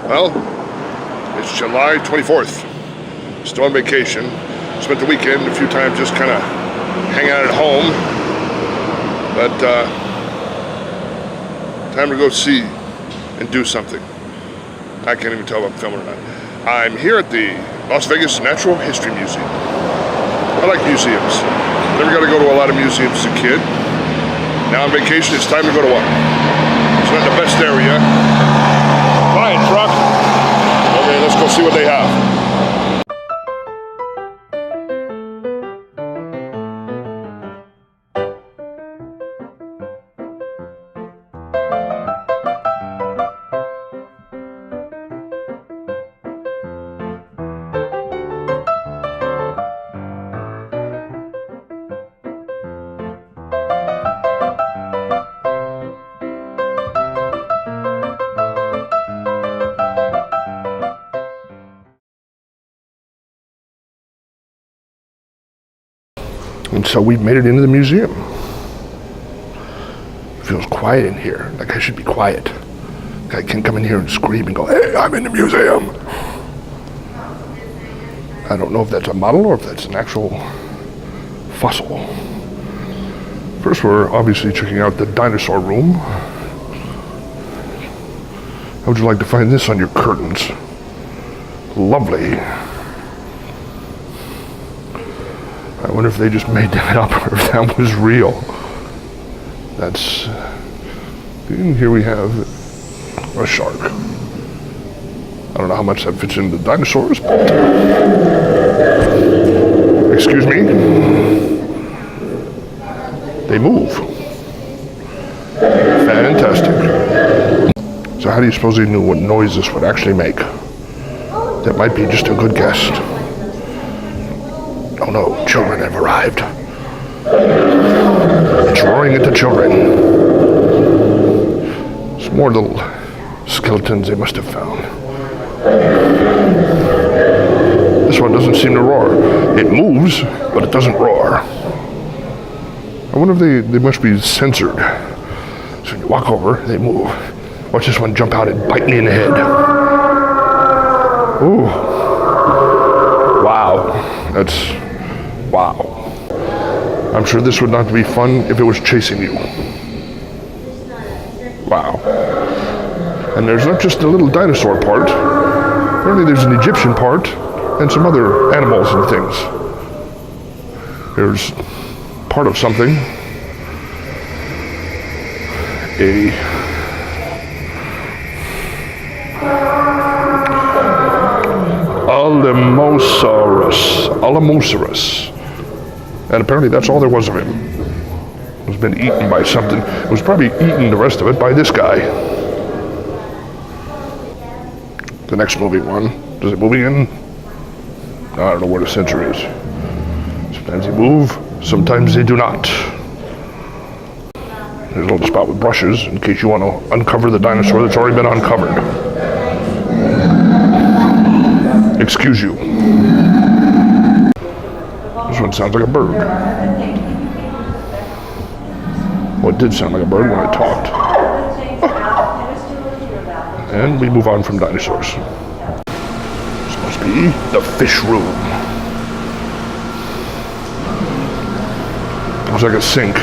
Well, it's July 24th. Still on vacation. Spent the weekend a few times just kind of hanging out at home. But time to go see and do something. I can't even tell if I'm filming or not. I'm here at the Las Vegas Natural History Museum. I like museums. Never got to go to a lot of museums as a kid. Now on vacation, it's time to go to one. It's not the best area. Fine, truck. Okay, let's go see what they have. And so we've made it into the museum. It feels quiet in here, like I should be quiet. I can't come in here and scream and go, hey, I'm in the museum. I don't know if that's a model or if that's an actual fossil. First, we're obviously checking out the dinosaur room. How would you like to find this on your curtains? Lovely. I wonder if they just made that up or if that was real. That's... And here we have a shark. I don't know how much that fits into the dinosaurs, but... Excuse me? They move. Fantastic. So how do you suppose they knew what noise this would actually make? That might be just a good guess. Oh no, children have arrived. It's roaring at the children. Some more little skeletons they must have found. This one doesn't seem to roar. It moves, but it doesn't roar. I wonder if they must be censored. So when you walk over, they move. Watch this one jump out and bite me in the head. Ooh. Wow. That's... wow. I'm sure this would not be fun if it was chasing you. Wow. And there's not just a little dinosaur part. Apparently there's an Egyptian part and some other animals and things. There's part of something. A Alamosaurus. And apparently that's all there was of him. It was been eaten by something. It was probably eaten the rest of it by this guy. The next moving one. Does it move again? I don't know where the sensor is. Sometimes they move, sometimes they do not. There's a little spot with brushes in case you want to uncover the dinosaur that's already been uncovered. Excuse you. This one sounds like a bird. Well, it did sound like a bird when I talked. And we move on from dinosaurs. This must be the fish room. Looks like a sink.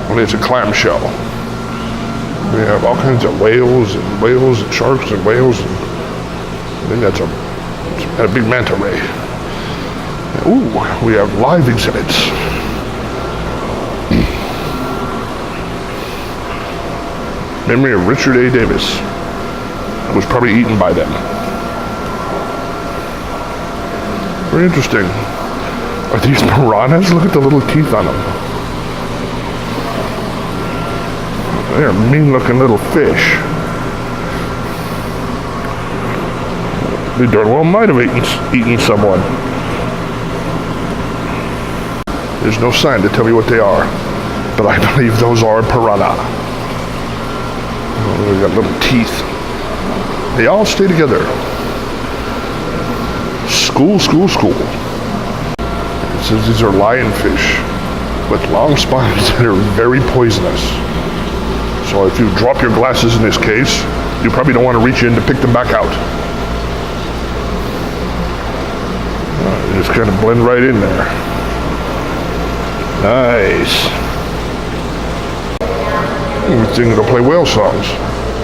Only it's a clamshell. We have all kinds of whales and sharks and whales. And I think that's a big manta ray. Ooh, we have live exhibits. Memory of Richard A. Davis. Was probably eaten by them. Very interesting. Are these piranhas? Look at the little teeth on them. They're mean-looking little fish. They darn well might have eaten someone. There's no sign to tell me what they are, but I believe those are piranha. Oh, they got little teeth. They all stay together. School. It says these are lionfish with long spines that are very poisonous. So if you drop your glasses in this case, You probably don't want to reach in to pick them back out. They just kind of blend right in there. Nice. We're thinking to play whale songs.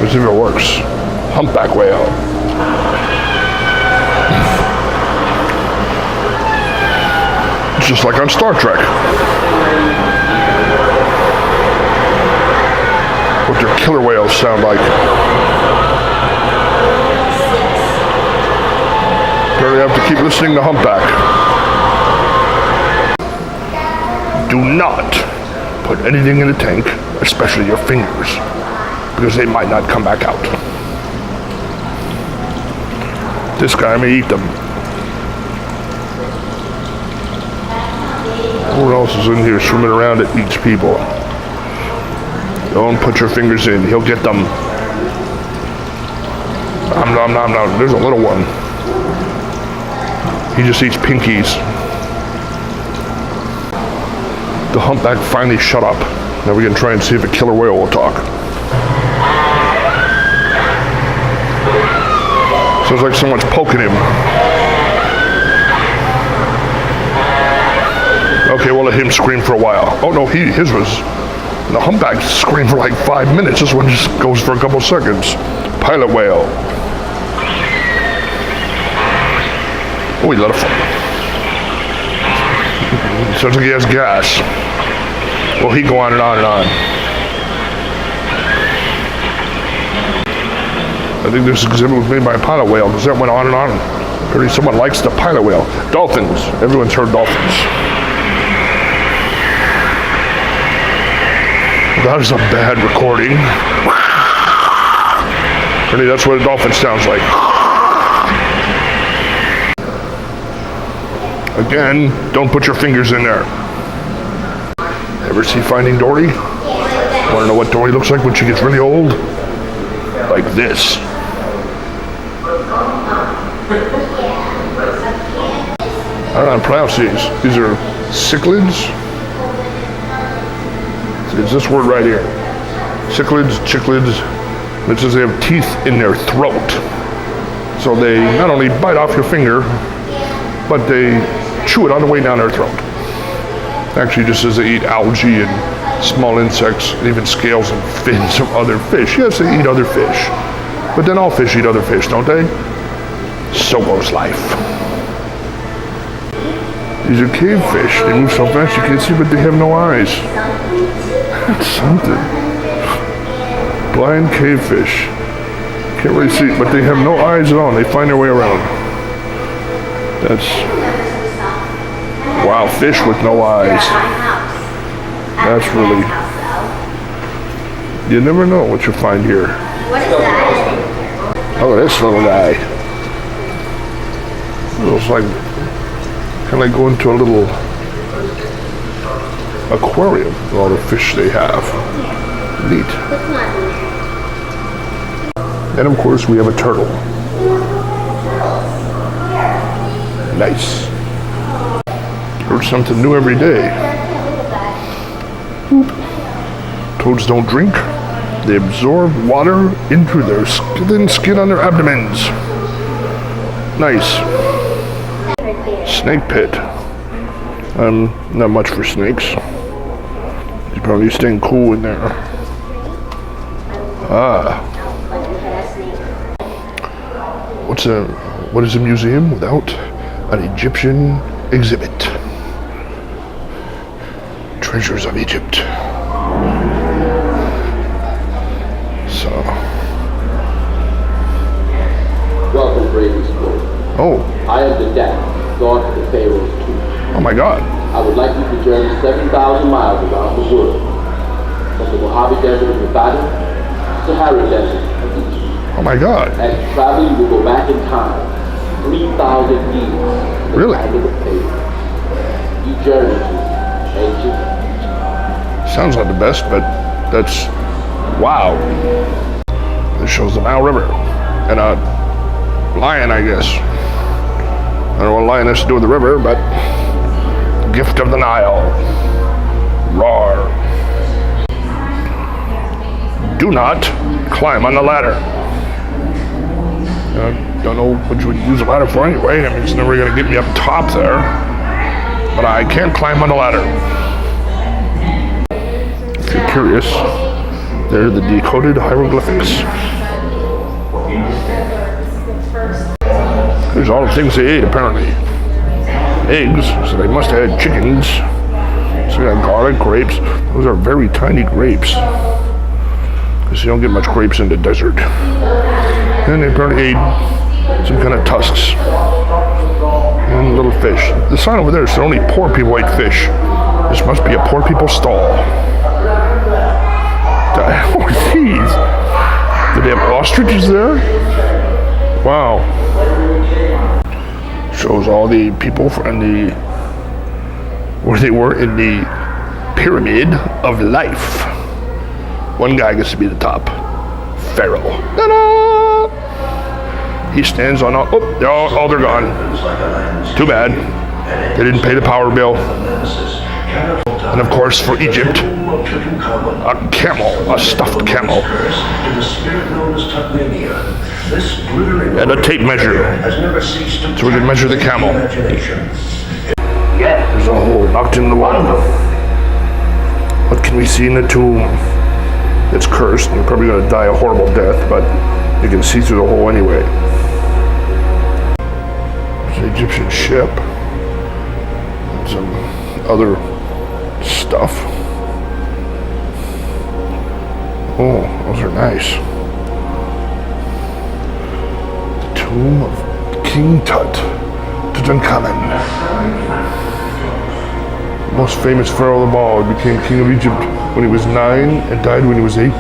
Let's see if it works. Humpback whale. It's just like on Star Trek. What their killer whales sound like. Apparently I have to keep listening to Humpback. Do not put anything in the tank, especially your fingers, because they might not come back out. This guy may eat them. Who else is in here swimming around that eats people? Don't put your fingers in, he'll get them. Nom nom nom nom, there's a little one. He just eats pinkies. The humpback finally shut up. Now we can try and see if a killer whale will talk. Sounds like someone's poking him. Okay, we'll let him scream for a while. Oh no, his was... The humpback screamed for like 5 minutes. This one just goes for a couple seconds. Pilot whale. Oh, he let a... Sounds like he has gas. Well, he go on and on and on. I think this exhibit was made by a pilot whale because that went on and on. Apparently someone likes the pilot whale. Dolphins. Everyone's heard dolphins. That is a bad recording. Apparently that's what a dolphin sounds like. Again, don't put your fingers in there. Ever see Finding Dory? Want to know what Dory looks like when she gets really old? Like this. I don't know how to pronounce these. These are cichlids. It's this word right here. Cichlids. It says they have teeth in their throat. So they not only bite off your finger, but they chew it on the way down their throat. Actually, just as they eat algae and small insects, even scales and fins of other fish. Yes, they eat other fish. But then all fish eat other fish, don't they? So goes life. These are cave fish. They move so fast you can't see, but they have no eyes. That's something. Blind cave fish. Can't really see, but they have no eyes at all. And they find their way around. That's... Wow, fish with no eyes. That's really... You never know what you'll find here. Oh, this little guy. It looks like... Kind of like going to a little... aquarium with all the fish they have. Neat. And of course we have a turtle. Nice. Learn something new every day. Toads don't drink. They absorb water into their thin skin on their abdomens. Nice. Snake pit. Not much for snakes. You're probably staying cool in there. What is a museum without an Egyptian exhibit? Treasures of Egypt. So. Welcome, Brady's Court. Oh. I am the Dak, God of the Pharaoh's tomb. Oh my God. I would like you to journey 7,000 miles around the world, from the Mojave Desert of Nevada to Sahara Desert of Egypt. Oh my God. As you travel, you will go back in time, 3,000 years. Really? Under the pavement. You journey to ancient Egypt. Sounds like the best, but that's... Wow. This shows the Nile River. And a lion, I guess. I don't know what a lion has to do with the river, but... Gift of the Nile. Roar. Do not climb on the ladder. Don't know what you would use a ladder for anyway. I mean, it's never gonna get me up top there. But I can't climb on the ladder. If you're curious, they're the decoded hieroglyphics. There's all the things they ate, apparently. Eggs, so they must have had chickens. So we got garlic, grapes. Those are very tiny grapes. Because you don't get much grapes in the desert. And they apparently ate some kind of tusks. And little fish. The sign over there said only poor people ate fish. This must be a poor people's stall. The hell are these? Did they have ostriches there? Wow. Shows all the people from where they were in the pyramid of life. One guy gets to be the top. Pharaoh. Ta-da! He stands on all, oh, they're gone. Too bad. They didn't pay the power bill. And of course, for Egypt, a camel, a stuffed camel. And a tape measure, so we can measure the camel. There's a hole knocked in the wall. What can we see in the tomb? It's cursed, and you're probably going to die a horrible death, but you can see through the hole anyway. There's an Egyptian ship. And some other stuff. Oh, those are nice. The tomb of King Tut, Tutankhamun. The most famous pharaoh of them all. He became king of Egypt when he was 9 and died when he was 18.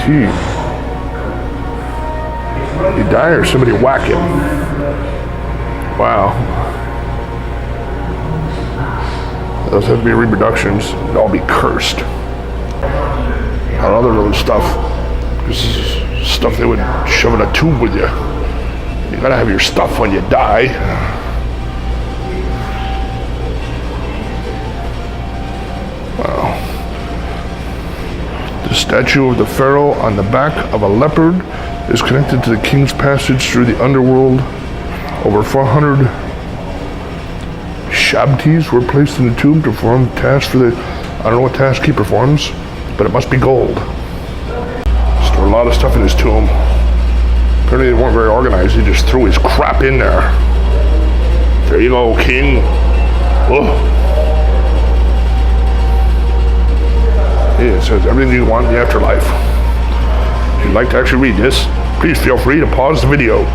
Did he die or somebody whack him? Wow. Those have to be reproductions. They'd all be cursed. And other little stuff. This is stuff they would shove in a tube with you. You gotta have your stuff when you die. Wow. The statue of the pharaoh on the back of a leopard is connected to the king's passage through the underworld. Over 400 shabtis were placed in the tomb to perform tasks for the, I don't know what task he performs, but it must be gold. Stored a lot of stuff in his tomb. Apparently they weren't very organized, he just threw his crap in there. There you go, king. Oh. Yeah, it says everything you want in the afterlife. If you'd like to actually read this, please feel free to pause the video.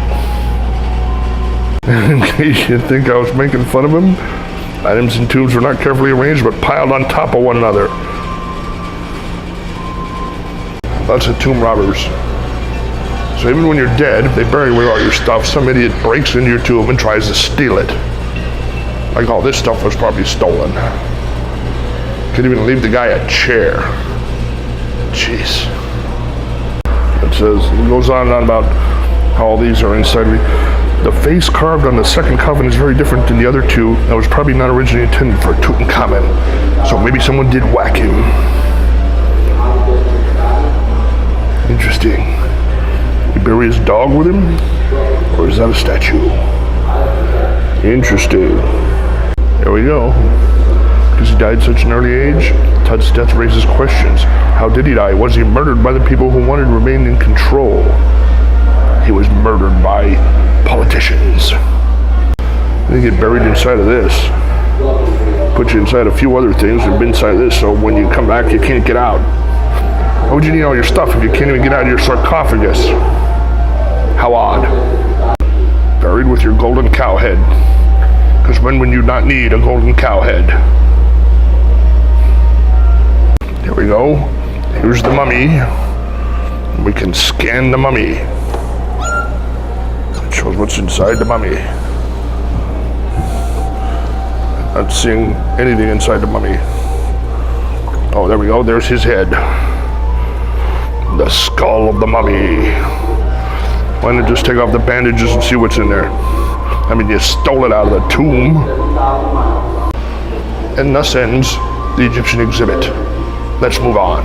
In case you think I was making fun of him, items in tombs were not carefully arranged but piled on top of one another. Lots of tomb robbers. So even when you're dead, if they bury away all your stuff, some idiot breaks into your tomb and tries to steal it. Like all this stuff was probably stolen. Could even leave the guy a chair. Jeez. It goes on and on about how all these are inside. The face carved on the second coffin is very different than the other two. That was probably not originally intended for Tutankhamun. So maybe someone did whack him. Interesting. He bury his dog with him? Or is that a statue? Interesting. There we go. Because he died at such an early age, Tut's death raises questions. How did he die? Was he murdered by the people who wanted to remain in control? He was murdered by politicians. They get buried inside of this. Put you inside a few other things and inside of this, so when you come back you can't get out. Why would you need all your stuff if you can't even get out of your sarcophagus? How odd. Buried with your golden cow head. Because when would you not need a golden cow head? Here we go. Here's the mummy. We can scan the mummy. It shows what's inside the mummy. Not seeing anything inside the mummy. Oh, there we go. There's his head. The skull of the mummy. Why not just take off the bandages and see what's in there? I mean, you stole it out of the tomb. And thus ends the Egyptian exhibit. Let's move on.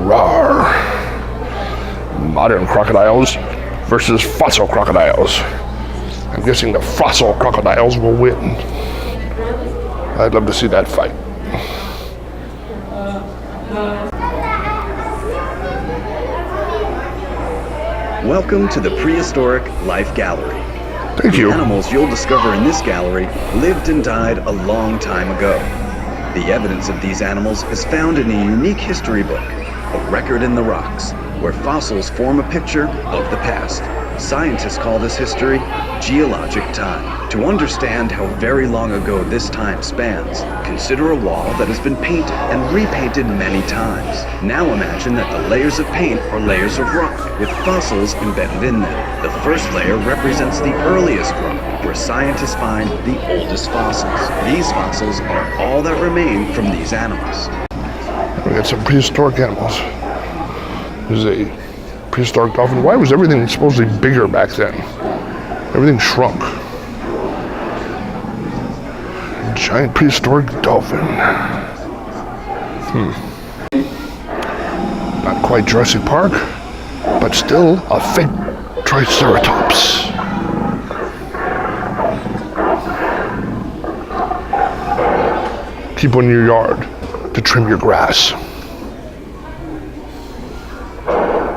Rawr. Modern crocodiles versus fossil crocodiles. I'm guessing the fossil crocodiles will win. I'd love to see that fight. Welcome to the Prehistoric Life Gallery. Thank you. The animals you'll discover in this gallery lived and died a long time ago. The evidence of these animals is found in a unique history book, A Record in the Rocks, where fossils form a picture of the past. Scientists call this history geologic time. To understand how very long ago this time spans, consider a wall that has been painted and repainted many times. Now imagine that the layers of paint are layers of rock, with fossils embedded in them. The first layer represents the earliest rock, where scientists find the oldest fossils. These fossils are all that remain from these animals. We got some prehistoric animals. There's a prehistoric dolphin. Why was everything supposedly bigger back then? Everything shrunk. Giant prehistoric dolphin. Not quite Jurassic Park, but still a fake Triceratops. Keep one in your yard to trim your grass.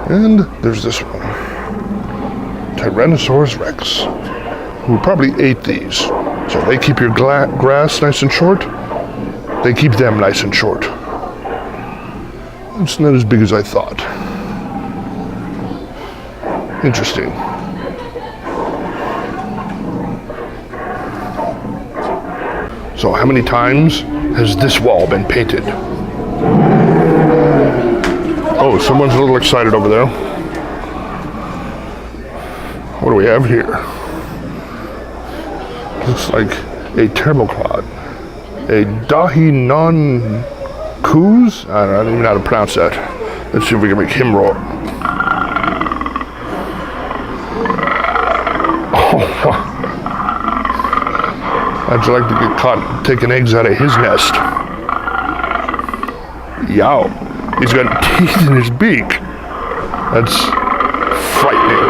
And there's this one, Tyrannosaurus Rex, who probably ate these. So they keep your grass nice and short, they keep them nice and short. It's not as big as I thought. Interesting. So how many times has this wall been painted? Oh, someone's a little excited over there. What do we have here? Looks like a terrible clod. A dahi non coos? I don't even know how to pronounce that. Let's see if we can make him roar. Oh, I'd like to get caught taking eggs out of his nest. Yow. He's got teeth in his beak. That's frightening.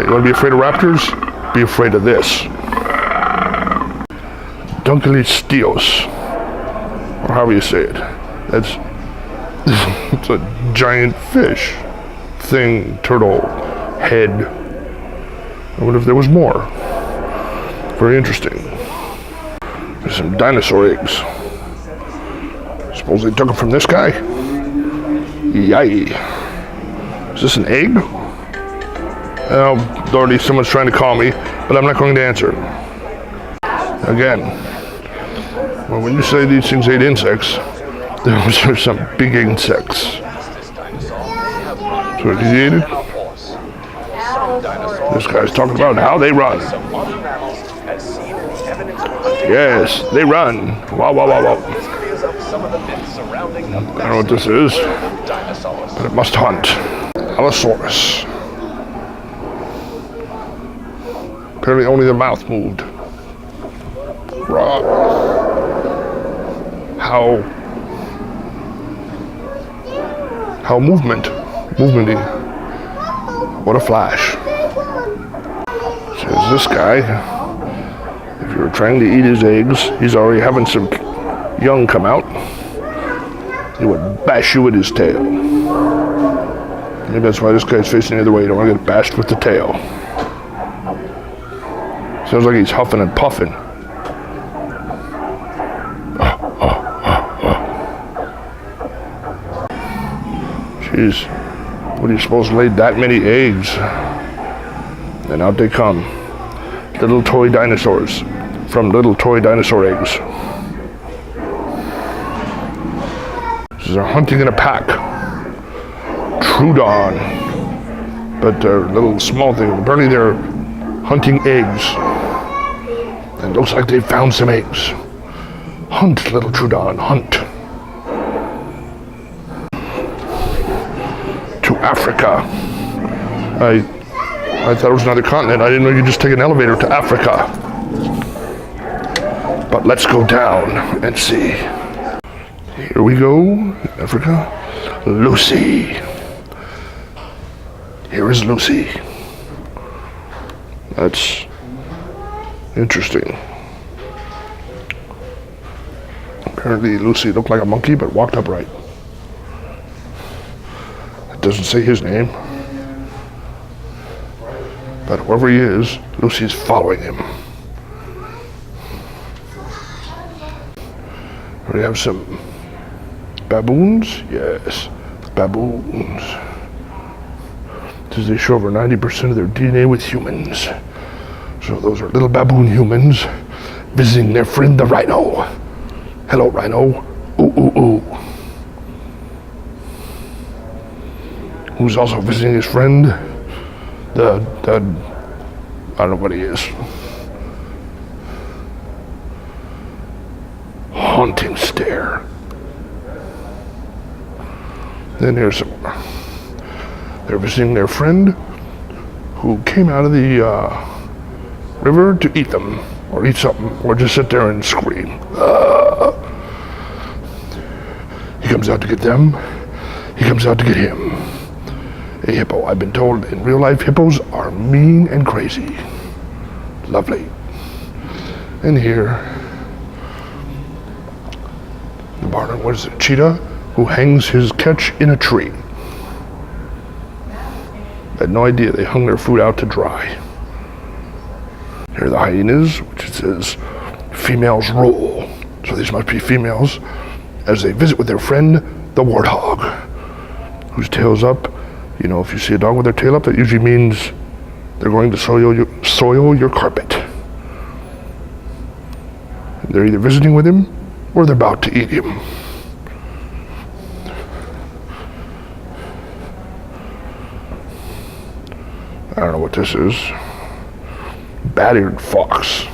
You want to be afraid of raptors? Be afraid of this. Dunkleosteus, or however you say it. That's it's a giant fish thing, turtle, head. I wonder if there was more. Very interesting. There's some dinosaur eggs. Suppose they took them from this guy? Yay. Is this an egg? Oh, already someone's trying to call me, but I'm not going to answer. Again, well, when you say these things ate insects, those are some big insects. So what he ate it? This guy's talking about how they run. Yes, they run. Wow, wow, wow, wow. I don't know what this is, but it must hunt. Allosaurus. Apparently only the mouth moved. Raw. How movementy. What a flash. Says this guy, if you were trying to eat his eggs, he's already having some young come out. He would bash you with his tail. Maybe that's why this guy's facing the other way. You don't want to get bashed with the tail. Sounds like he's huffing and puffing. Jeez, what do you suppose laid that many eggs? And out they come. Little toy dinosaurs from little toy dinosaur eggs. They're hunting in a pack. Troodon. But they're little small things. Apparently they're hunting eggs. And it looks like they found some eggs. Hunt, little Troodon, hunt. To Africa. I thought it was another continent. I didn't know you could just take an elevator to Africa. But let's go down and see. Here Here we go, Africa. Lucy. Here is Lucy. That's interesting. Apparently Lucy looked like a monkey but walked upright. It doesn't say his name. But whoever he is, Lucy is following him. We have some baboons? Yes, baboons. Does they show over 90% of their DNA with humans. So those are little baboon humans visiting their friend the rhino. Hello, rhino. Ooh, ooh, ooh. Who's also visiting his friend? I don't know what he is. Haunting stare. Then here's some. They're visiting their friend who came out of the river to eat them, or eat something, or just sit there and scream. He comes out to get them. He comes out to get him. A hippo. I've been told in real life hippos are mean and crazy. Lovely. And here, the barn, what is it? Cheetah, who hangs his catch in a tree. I had no idea they hung their food out to dry. Here are the hyenas, which it says females rule. So these must be females as they visit with their friend, the warthog, whose tail's up. You know, if you see a dog with their tail up, that usually means they're going to soil your carpet. They're either visiting with him or they're about to eat him. I don't know what this is. Bat-eared fox.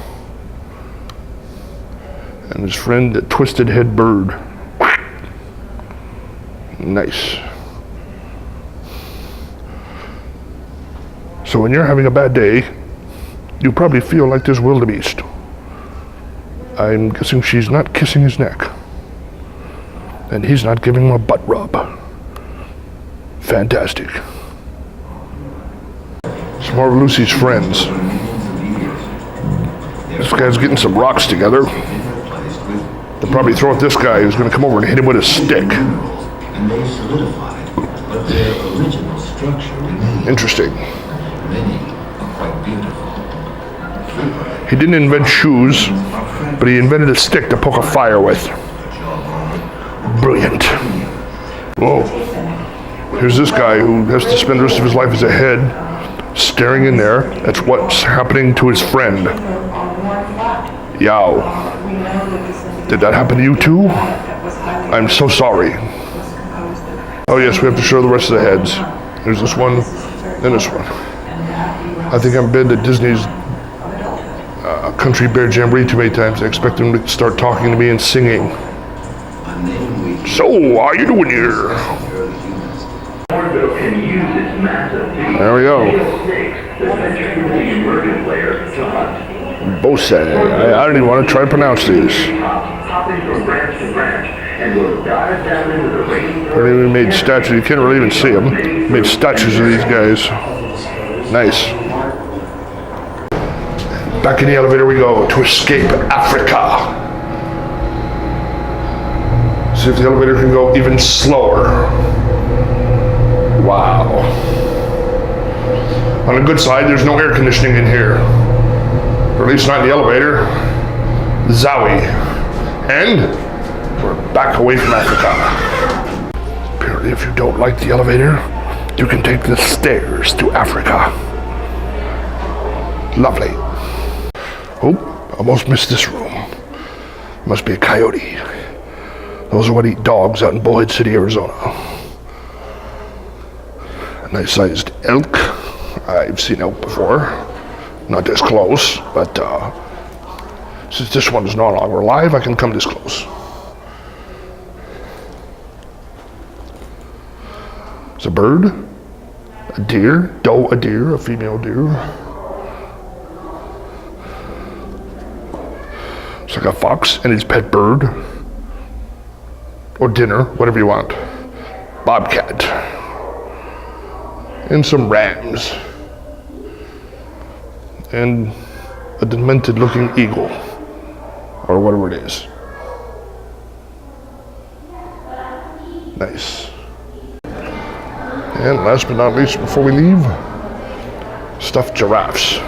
And his friend, the twisted head bird. Nice. So when you're having a bad day, you probably feel like this wildebeest. I'm guessing she's not kissing his neck. And he's not giving him a butt rub. Fantastic. Some more of Lucy's friends. This guy's getting some rocks together. They'll probably throw at this guy who's going to come over and hit him with a stick. And they solidified, but their original structure remained. Interesting. Many are quite beautiful. He didn't invent shoes, but he invented a stick to poke a fire with. Brilliant. Whoa. Here's this guy who has to spend the rest of his life as a head, staring in there. That's what's happening to his friend. Yow. Did that happen to you too? I'm so sorry. Oh yes, we have to show the rest of the heads. There's this one, and this one. I think I've been to Disney's Country Bear Jamboree too many times. I expect them to start talking to me and singing. So, how you doing here? There we go. Bose. I don't even want to try to pronounce these. They made statues. You can't really even see them. Made statues of these guys. Nice. Back in the elevator we go to escape Africa. See if the elevator can go even slower. Wow. On the good side, there's no air conditioning in here. Or at least not in the elevator. Zowie. And we're back away from Africa. Apparently, if you don't like the elevator, you can take the stairs to Africa. Lovely. Oh, almost missed this room. Must be a coyote. Those are what eat dogs out in Bullhead City, Arizona. A nice-sized elk. I've seen elk before. Not this close, but since this one is no longer alive, I can come this close. It's a bird, a deer, doe a deer, a female deer. It's like a fox and his pet bird. or dinner, whatever you want. Bobcat. And some rams. And a demented looking eagle. Or whatever it is. Nice. And last but not least, before we leave, stuffed giraffes.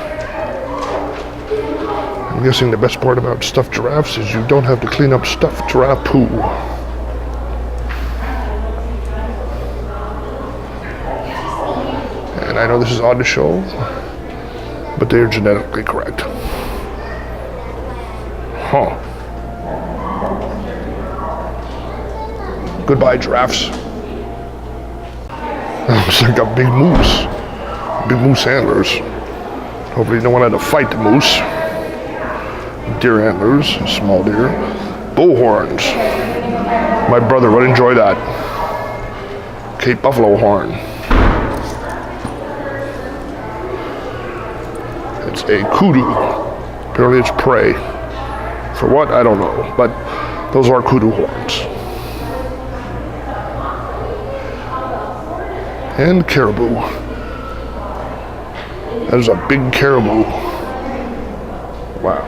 I'm guessing the best part about stuffed giraffes is you don't have to clean up stuffed giraffe poo. And I know this is odd to show, but they are genetically correct. Huh. Goodbye, giraffes. Looks like a big moose. Big moose antlers. Hopefully no one had to fight the moose. Deer antlers, small deer. Bull horns. My brother would enjoy that. Cape buffalo horn. It's a kudu. Apparently it's prey. For what? I don't know. But those are kudu horns. And caribou. That is a big caribou. Wow.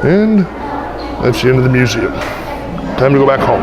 And that's the end of the museum. Time to go back home.